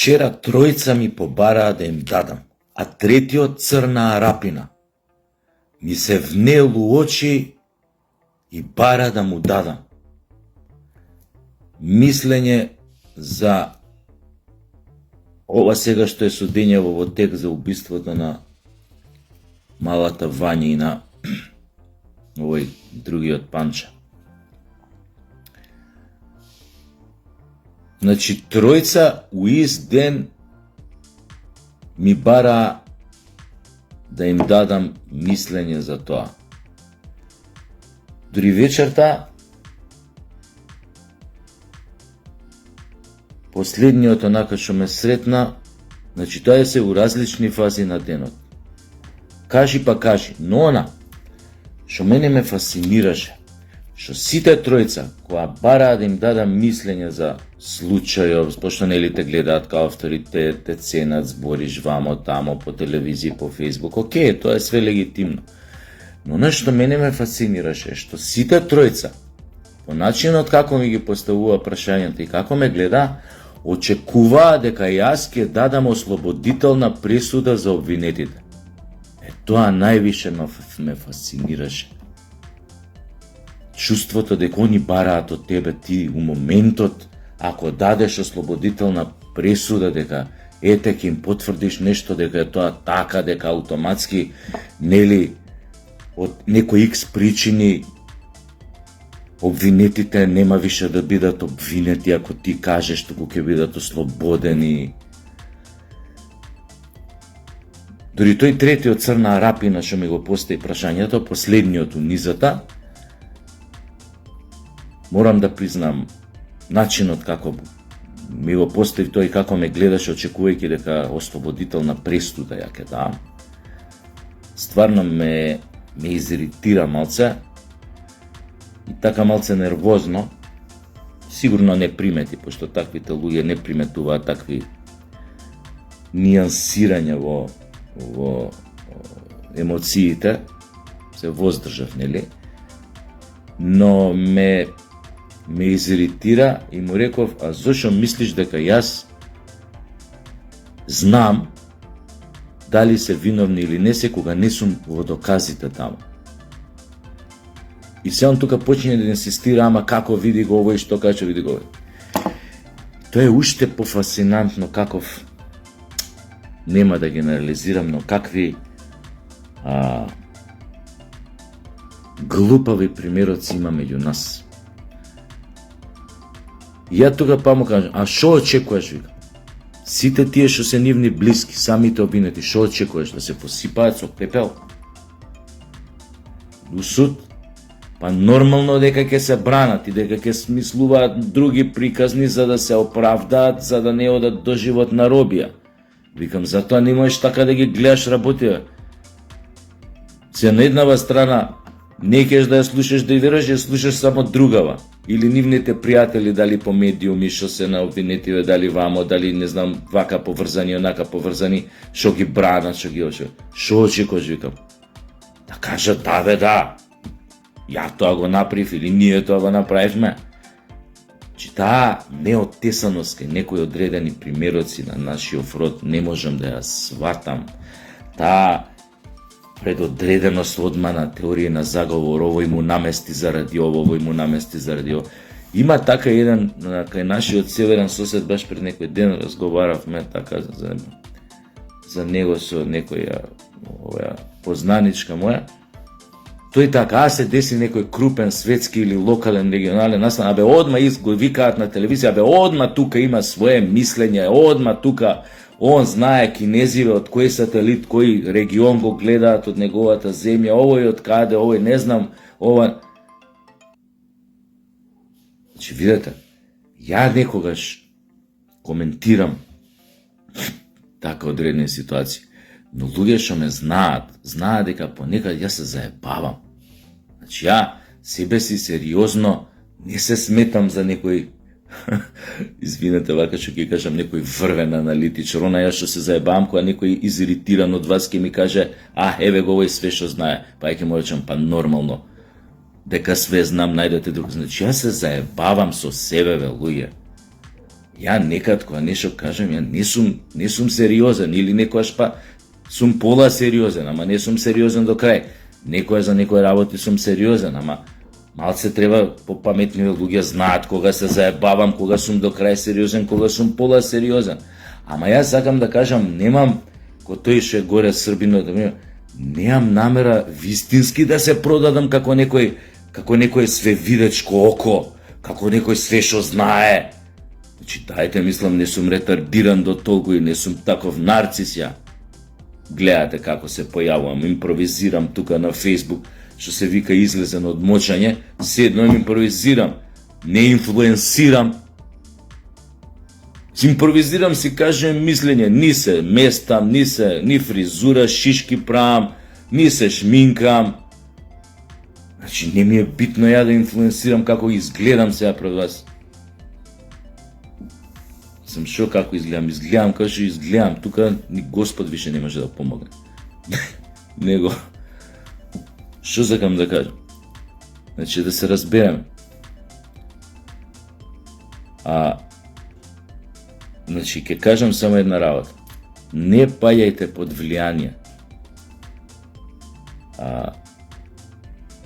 Вчера тројца ми побараа да им дадам, а третиот црна арапина ми се внел у очи и бара да му дадам. Мислење за ова сега што е судењево во тек за убиството на малата Вања и на овој другиот Панча. Значи, тројца у ист ден ми бара да им дадам мислење за тоа. Дури вечерта, последниот онака што ме сретна, значи тоа се у различни фази на денот. Кажи па кажи, но она што мене ме фасцинираше, што сите тројца која бараа да им дадам мислење за случајов, пошто нели те гледаат као авторитет, те ценат, збориш вамо, тамо, по телевизија, по Фейсбук, окей, тоа е све легитимно. Но нешто мене ме фасцинираше, што сите тројца, по начинот како ми ги поставува прашањата и како ме гледа, очекуваа дека јас ќе дадам ослободителна пресуда за обвинетите. Тоа највише ме фасцинираше. Чувството дека они бараат од тебе, ти у моментот, ако дадеш ослободителна пресуда, дека ете ќе им потврдиш нешто, дека е тоа така, дека автоматски, нели, од некои X причини обвинетите нема више да бидат обвинети ако ти кажеш, туку ќе бидат ослободени. Дори тој третиот црна арапина што ми го постави прашањето, последниот у низата, морам да признам, начинот како ми го постави тој, како ме гледаше, очекувајќи дека ослободителна пресуда ја ќе дам, стварно ме изиритира малце и така малце нервозно. Сигурно не примети, пошто таквите луѓе не приметуваат такви нијансирања во емоциите, се воздржав, нели? Но ме изиритира и му реков, а зошто мислиш дека јас знам дали се виновни или не се, кога не сум во доказите таму. И се он тука почне да инсистира, ама како види го овој, што каже види го овој. Тоа е уште пофасцинантно каков, нема да генерализирам, но какви глупави примероци има меѓу нас. И ја тука па му кажам, а шо очекуваш, вика? Сите тие што се нивни блиски, самите обвинети, шо очекуваш, да се посипаат со пепел? У суд? Па нормално дека ќе се бранат и дека ќе смислуваат други приказни за да се оправдаат, за да не одат до животна робија. Викам, затоа не можеш така да ги гледаш работија. Се на еднава страна не кеш да ја слушаш да ја вераш, ја слушаш само другава. Или нивните пријатели, дали по медиуми, што се на обвинетиве, дали вамо, дали не знам, вака поврзани, онака поврзани, што ги бранат, што ги очекуваш. Што очекуваш, викам? Да кажат, да бе, да. Ја тоа го направив или ние тоа го направивме. Че таа неотесаност кај некои одредени примероци на нашиот род не можам да ја сватам. Таа предодреденост одма на теорија на заговор, овој му намести заради ово, овој му намести заради ово. Има така еден, кај нашиот северен сосед, баш пред некој ден разговаравме така за него со некоја познаничка моја. Тој така, се деси некој крупен светски или локален, регионален настан, абе одма го викаат на телевизија, абе одма тука има свое мислење, одма тука он знае кинезиве од кој сателит, кој регион го гледаат од неговата земја, овој од каде, овој не знам, ова. Значи, видете, ја некогаш коментирам така одредени ситуации, но луѓе што ме знаат дека понекад јас се заебавам. Значи, ја себе си сериозно не се сметам за некој извинете, вака што ќе кажам, некој врвен аналитичар, она ја што се заебавам кога некој изиритиран од вас ќе ми каже, еве го овој све што знае, па ќе му речам, па нормално, дека све знам, најдете друг. Значи, јас се заебавам со себе, луѓе. Ја некад кога нешто кажам, ја не сум сериозен или некојаш па сум пола сериозен, ама не сум сериозен до крај. Некоја за некој работи сум сериозен, ама малце треба попаметни луѓе знаат кога се заебавам, кога сум до крај сериозен, кога сум пола сериозен. Ама јас сакам да кажам, немам, ко тој што е горе Србино, немам намера вистински да се продадам како некој свевидечко око, како некој све што знае. Значи, дајте, мислам, не сум ретардиран до толку и не сум таков нарцис ја. Гледате како се појавувам, импровизирам тука на Facebook, што се вика излезен од мочање, седно импровизирам, не инфлуенсирам. Импровизирам, си кажем мислење, ни се местам, ни фризура, шишки правам, ни се шминкам. Значи, не ми е битно ја да инфлуенсирам како изгледам сега пред вас. Сам шо како изгледам како што изгледам, тука ни Господ више не може да помогне. Него. Шо сакам да кажам? Значи, да се разбереме. Значи, ќе кажам само една работа. Не паѓајте под влијание.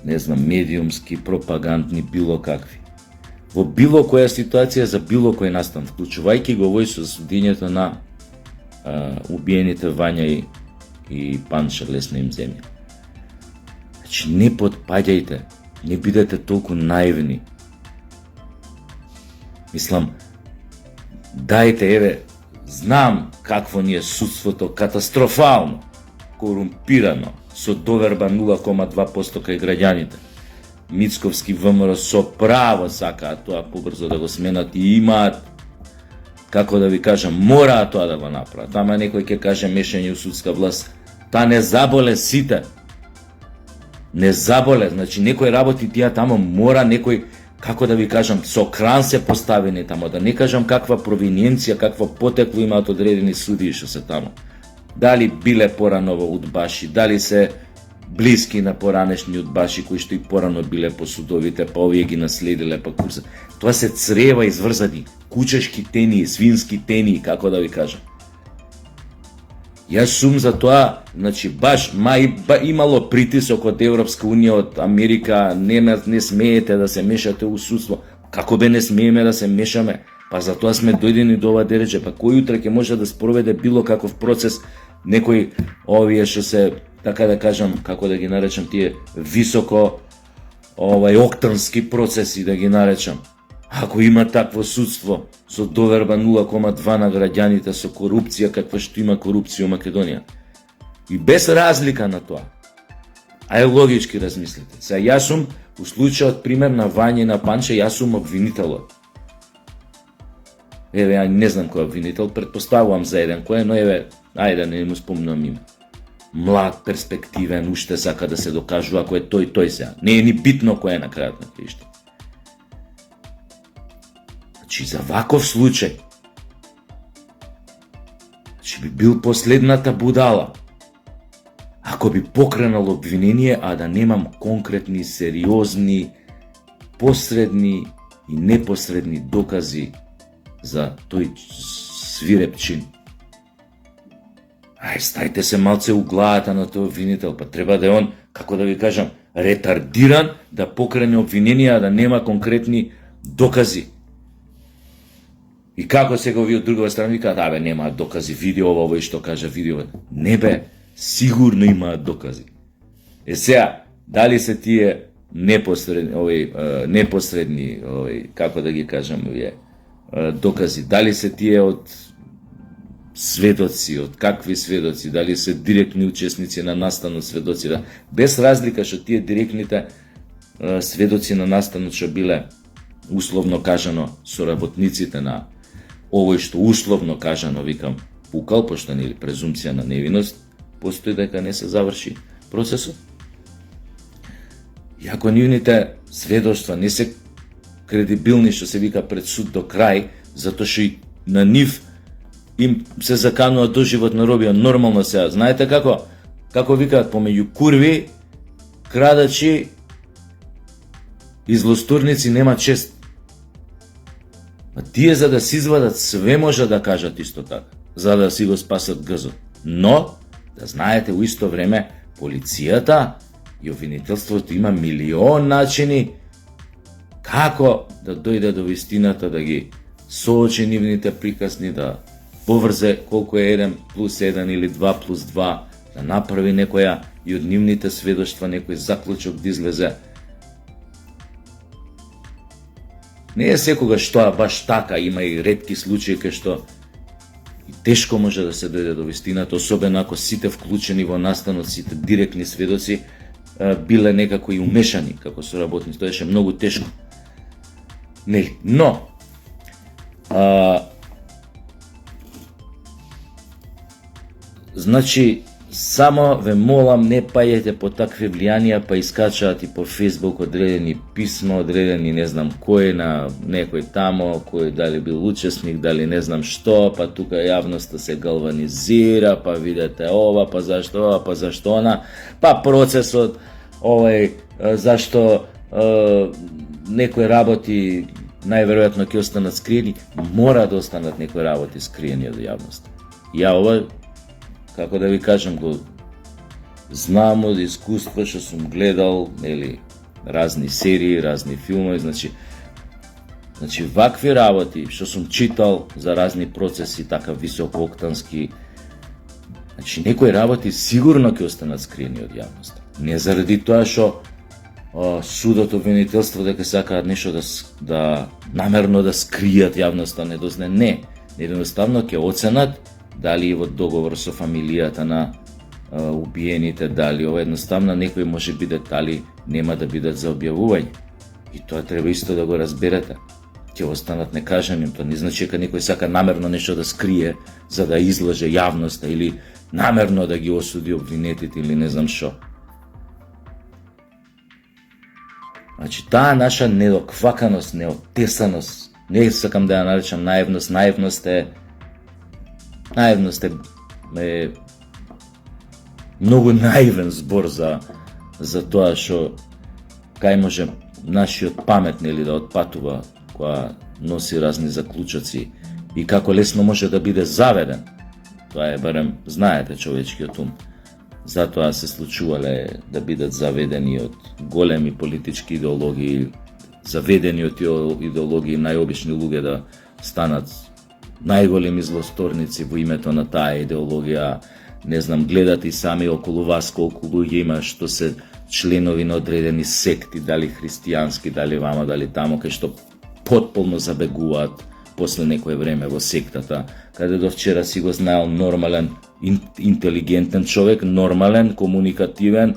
Не знам, медиумски, пропагандни, било какви. Во било која ситуација за било кој настан, вклучувајќи го овој со судењето на убиените Вања и Панча, лесна им земја. Значи, не подпаѓајте, не бидете толку наивни. Мислам, дајте, еве, знам какво ни е судството, катастрофално, корумпирано, со доверба 0,2% кај граѓаните. Мицковски ВМРО со право сакаат тоа побрзо да го сменат и имаат, како да ви кажам, мораат тоа да го направат. Ама некој ќе каже мешање у судска власт. Та не заболе сите. Не заболе, значи некој работи тие тамо, мора некој, како да ви кажам, со кран се поставени тамо, да не кажам каква провиненција, каква потекло имаат одредени судии што се тамо. Дали биле порано во удбаши, дали се блиски на поранешни удбаши кои што и порано биле по судовите, па овие ги наследиле, па курса. Тоа се црева изврзани, кучешки тении, свински тении, како да ви кажам. Јас сум за тоа, значи баш имало притисок од Европска унија, од Америка, не смеете да се мешате у судство. Како бе не смееме да се мешаме? Па за тоа сме дојдени до ова дереже, па кој утре ќе може да спроведе било каков процес, некој овие што се, така да кажам, како да ги наречам тие високо октански процеси да ги наречам. Ако има такво судство со доверба 0,2 на граѓаните, со корупција каква што има корупција во Македонија. И без разлика на тоа. Ај логички размислете. Сега јас сум у случајот пример на Вања и на Панче, јас сум обвинителот. Еве, ја не знам кој е обвинител, претпоставувам за еден кој е, но еве, ајде не му спомнам име. Млад, перспективен, уште сака да се докажува ако е тој сега. Не е ни битно кој е на крајот на краишта. Значи, за ваков случај, значи би бил последната будала, ако би покренал обвинение, а да немам конкретни, сериозни, посредни и непосредни докази за тој свиреп чин. Ај, стајте се малце у главата на тој обвинител, па треба да е он, како да ви кажам, ретардиран да покрене обвиненија, да нема конкретни докази. И како сега овие од другава страна викаат, абе, немаат докази, видео овој што кажа видео. Не бе, сигурно имаат докази. Сега, дали се тие непосредни, како да ги кажам, овие докази, дали се тие од сведоци, од какви сведоци, дали се директни учесници на настанот сведоци, да, без разлика што тие директните сведоци на настанот што биле условно кажано соработниците на овој што условно кажано викам пукал, пошто нели презумпција на невиност постои дека не се заврши процесот. И ако нивните сведоштва не се кредибилни што се вика пред суд до крај, затоа што и на нив им се заканува доживотна робија, нормално сега. Знаете како викаат помеѓу курви, крадачи и злостурници нема чест. Ма тие за да се извадат све може да кажат исто така, за да си го спасат гзот. Но, да знаете, у исто време, полицијата и обвинителството има милион начини како да дојде до вистината, да ги соочи нивните приказни, да поврзе колку е 1 плюс 1 или 2 плюс 2, да направи некоја и од нивните сведоштва некој заклучок да излезе. Не е секогаш тоа баш така, има и ретки случаи кај што и тешко може да се дојде до вистината, особено ако сите вклучени во настанот, сите директни сведоци биле некако и умешани како соработници, тоа еше многу тешко. Нели? Но значи само ве молам, не паѓајте по такви влијанија, па искачаат и по Facebook одредени писма, одредени не знам кој на некој тамо, кој дали бил учесник, дали не знам што, па тука јавноста се галванизира, па видете ова, па зашто она, па процесот зашто некои работи најверојатно ќе останат скриени, мора да останат некои работи скриени од јавноста. Ја ова, како да ви кажам, го знам од искуство, што сум гледал, нели, разни серии, разни филмови, значи вакви работи што сум читал за разни процеси така високооктански, значи некои работи сигурно ќе останат скриени од јавноста. Не заради тоа што судот, обвинителство дека сакаат нешто да намерно да скријат јавноста, не дознае, не. Едноставно ќе оценат дали и во договор со фамилијата на убиените, дали ова едноставно некои може би детали нема да бидат за објавување. И тоа треба исто да го разберете. Ќе останат некажани, тоа не значи дека некој сака намерно нешто да скрие за да излаже јавноста или намерно да ги осуди обвинетите или не знам што. Значи, таа наша недокваканост, неотесаност, не сакам да ја наречам наивност, наивност е многу наивен збор за тоа што кај може нашиот памет, нели, да отпатува која носи разни заклучоци и како лесно може да биде заведен. Тоа е барем, знаете, човечкиот ум. Затоа се случувале да бидат заведени од големи политички идеологии, заведени од идеологии најобични луѓе да станат најголеми злосторници во името на таа идеологија. Не знам, гледате и сами околу вас колку луѓе има што се членови на одредени секти, дали христијански, дали вама, дали тамо, кај што потполно забегуваат после некое време во сектата, каде до вчера си го знаел нормален, интелигентен човек, нормален, комуникативен,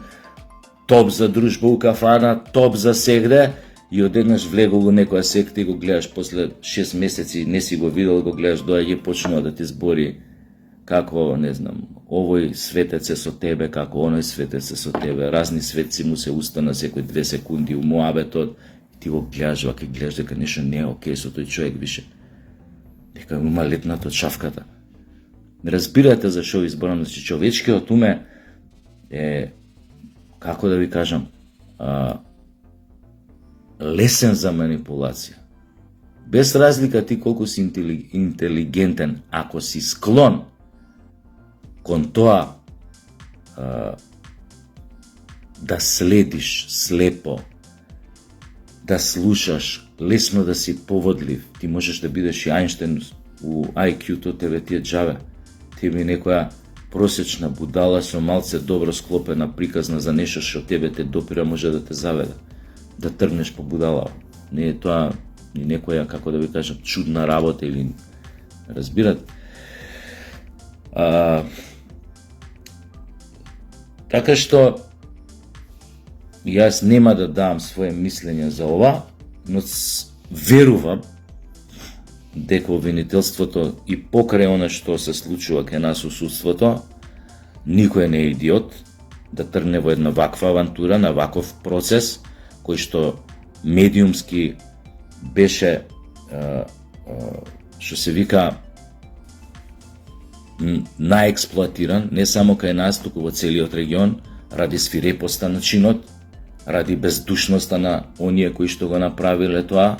топ за дружба у кафана, топ за сегде, и одеднаш влегол во некоја секта и го гледаш после 6 месеци, не си го видел, го гледаш доаѓа и почнува да ти збори како, не знам, овој светец е со тебе, како оној светец е со тебе, разни светци му се устана секој 2 секунди у муабетот, ти го гледаш, вака гледаш дека нешто не е окей со тој човек више. Дека има летнато шавката. Не разбирате за што ви зборам, значи човечкиот ум е, како да ви кажам, лесен за манипулација. Без разлика ти колку си интелигентен, ако си склон кон тоа да следиш слепо, да слушаш, лесно да си поводлив, ти можеш да бидеш и Ајнштен у IQ-то, тебе ти е джаве. Ти би некоја просечна будала со малце добро склопена приказна за нешто што тебе те допира, може да те заведе, да тргнеш по будала. Не е тоа ни некоја, како да ви кажам, чудна работа или разбират. Така што јас нема да дам своje мислење за ова, но верувам дека обвинителството и покрај она што се случува кај нас у судството, никој не е идиот да тргне во една ваква авантура, на ваков процес, кој што медиумски беше, што се вика, наексплоатиран, не само кај нас, туку во целиот регион, ради свирепоста на чинот, ради бездушноста на оние кои што го направиле тоа,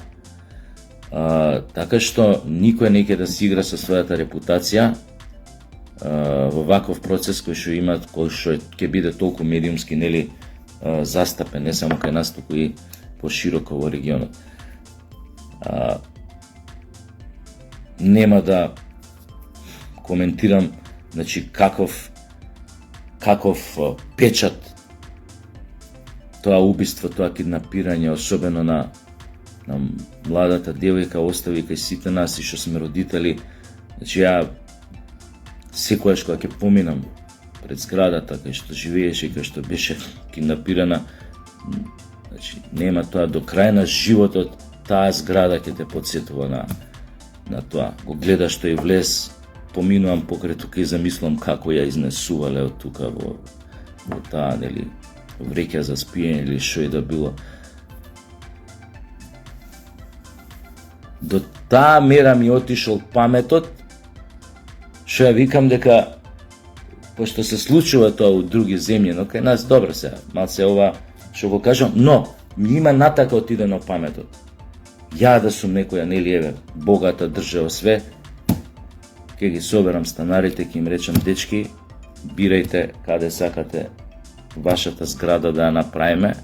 Така што никој не ќе да си игра со својата репутација во ваков процес кој што ќе биде толку медиумски, нели, застапен, не само кај нас, туку и пошироко во регионот. Нема да коментирам, значи, каков печат тоа убиство, тоа киднапирање, особено на младата девојка остави кај сите нас и што сме родители. Значи, ја секојаш кога ќе поминам пред зградата кај што живееше и кај што беше киднапирана, значи, нема тоа, до крај на животот таа зграда ќе те потсетува на тоа. Го гледаш тој влез, поминувам покрај тука и замислам како ја изнесувале од тука во таа, нели, вреќа за спиење или што и да било. До таа мера ми отишол паметот, што ја викам дека, пошто се случува тоа у други земји, но кај нас добро сега, малце ова што го кажам, но ми има натака отидено паметот. Ја да сум некоја, нели, еве, богата држава све, ќе ги соберам станарите, ќе им речам: дечки, бирајте каде сакате вашата зграда да ја направиме,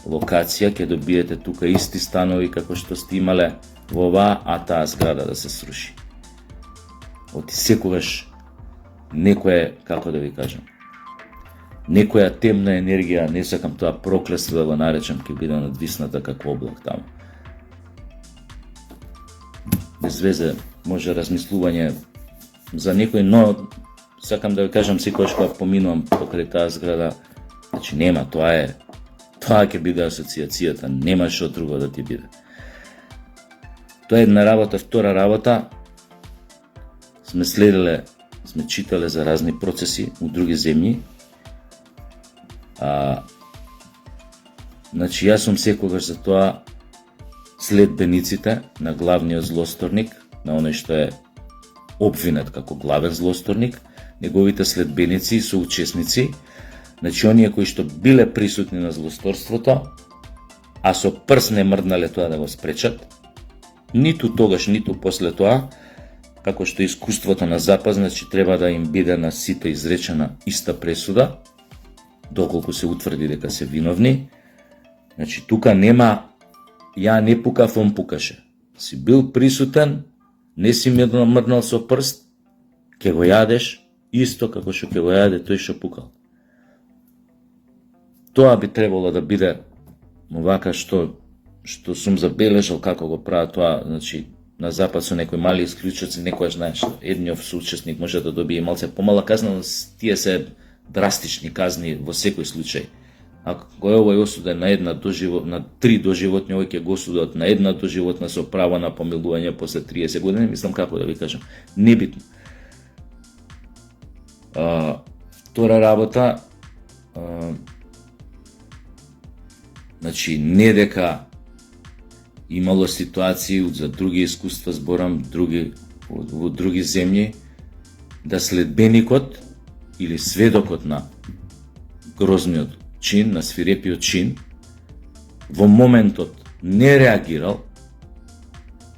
локација, ќе добиете тука исти станови како што сте имале во оваа, а таа зграда да се сруши. Оти секогаш некоја, како да ви кажам, некоја темна енергија, не сакам тоа проклество да го наречам, ќе биде надвисната како облак таму. Без везе може размислување за некој, но сакам да ви кажам, секогаш кога поминувам покрај таа зграда, значи нема, тоа ќе биде асоциацијата, нема што друго да ти биде. Тоа е една работа. Втора работа, сме следеле, сме читале за разни процеси у други земји. Значи, јас сум секогаш за тоа следбениците на главниот злосторник, на оној што е обвинет како главен злосторник, неговите следбеници и соучесници, значи оние кои што биле присутни на злосторството, а со прст не мрднале тоа да го спречат, ниту тогаш, ниту после тоа, како што искуството на Запад, значи треба да им биде на сите изречена иста пресуда, доколку се утврди дека се виновни. Значи тука нема ја не пукав, он пукаше. Си бил присутен, не си мрднал со прст, ќе го јадеш исто како што ќе го јаде тој што пукал. Тоа би требало да биде овака што сум забележал како го прават тоа, значи на Запад со некои мали исклучоци, некојаш, знаеш, едниот соучесник може да добие малце помала казна, но тие се драстични казни во секој случај. Ако е овој осуден на една доживот, на 3 доживотни, овој ќе го осудат на една доживотна со право на помилување после 30 години, мислам, како да ви кажам, небитно. Втора работа, значи не дека имало ситуации за други искуства, зборам во други земји, да следбеникот или сведокот на грозниот чин, на свирепиот чин, во моментот не реагирал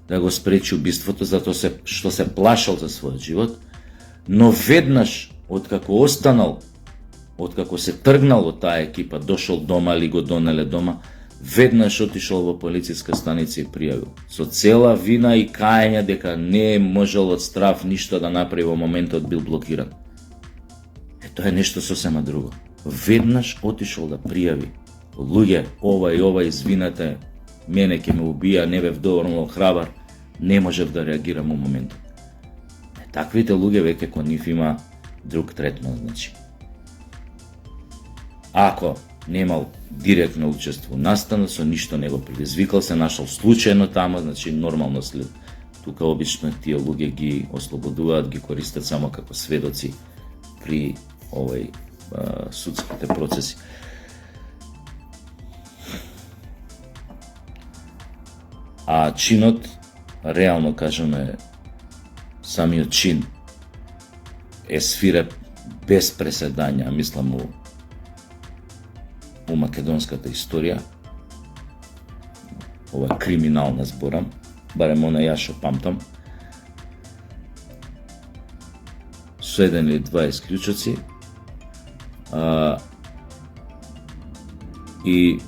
да го спречи убиството, затоа што се плашал за својот живот, но веднаш откако останал, откако се тргнал од таа екипа, дошол дома или го донеле дома, веднаш отишол во полициска станица и пријавил. Со цела вина и каење дека не можел од страв ништо да направи, во моментот бил блокиран. Тоа е нешто сосема друго. Веднаш отишол да пријави. Луѓе, ова и ова, извинете, мене ќе ме убија, не бев доволно храбар, не можев да реагирам во моментот. Таквите луѓе веќе кон нив има друг третман, значи. Ако немал директно учество настана, со ништо не го предизвикал, се нашол случајно тама, значи нормално след. Тука обично тие луѓе ги ослободуваат, ги користат само како сведоци при овој судските процеси. А чинот, реално кажаме, самиот чин е свиреп без преседања, мислам, у македонската историја. Ова криминална зборам, барем она ја што памтам, со еден или два исклучоци, и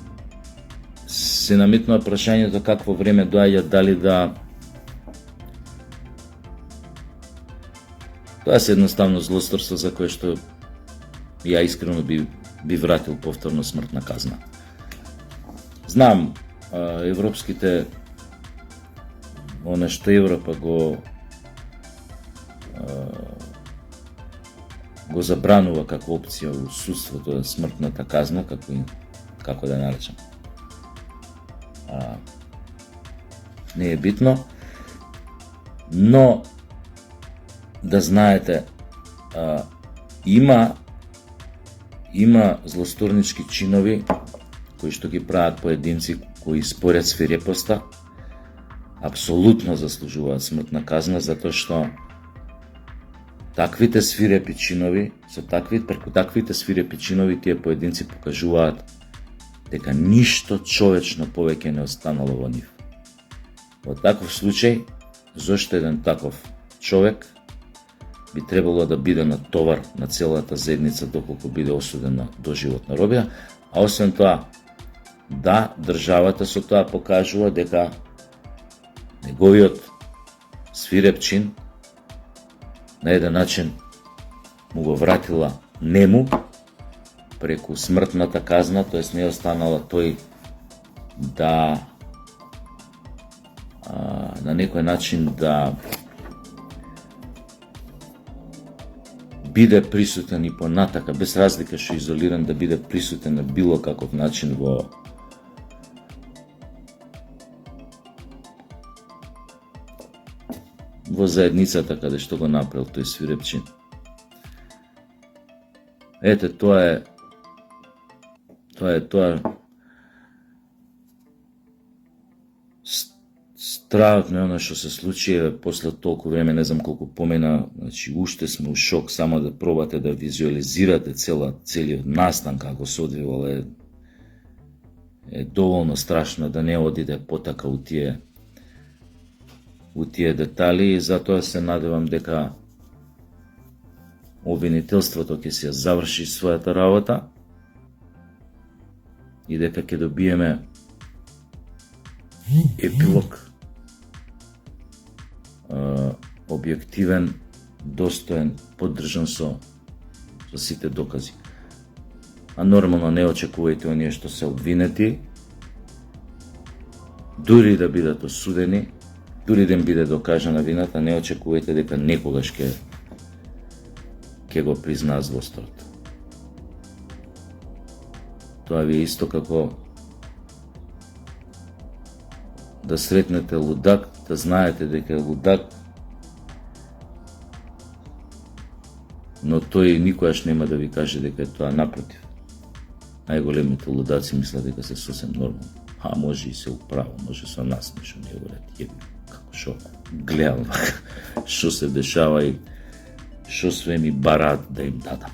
се наметнува прашањето какво време доаѓа, дали да тоа се едноставно злосторство за кое што ја искрено би вратил повторно смртна казна. Знам, европските, она што Европа го забранува како опција у судството смртната казна, како да наречам. Не е битно, но да знаете, има злосторнички чинови кои што ги прават поединци кои според свирепоста апсолутно заслужуваат смртна казна, затоа што таквите свирепи чинови, преку таквите свирепи чинови тие поединци покажуваат дека ништо човечно повеќе не останало во нив. Во таков случај, зошто еден таков човек би требало да биде на товар на целата заедница доколку биде осуден на доживотна робија, а освен тоа, да, државата со тоа покажува дека неговиот свиреп чин на еден начин му го вратила нему преку смртната казна, тоест не останала тој да на некој начин да биде присутен и понатака, без разлика што изолиран, да биде присутен на било каков начин во заедницата каде што го направил тој свирепчин. Ете, тоа стравот на оно што се случи после толку време, не знам колку помена, значи уште сме у шок, само да пробате да визуализирате целиот настан како се одвивал е доволно страшно да не одиде потака у тие детали, и затоа се надевам дека обвинителството ќе се заврши својата работа и дека ќе добиеме епилог објективен, достоен, поддржан со сите докази. А нормално не очекувајте оние што се обвинети, дури да бидат осудени, дури да им биде докажана вината, не очекувајте дека некогаш ќе го признаат злосторот. Тоа ви е исто како да сретнете лудак, да знаете дека е лудак, но тој никогаш нема да ви каже дека е тоа, напротив. Најголемите лудаци мислат дека се сосем нормално. А може и се управо, може со нас нешто не го реди. Како шо гледам, шо се дешава и шо све ми бараат да им дадам.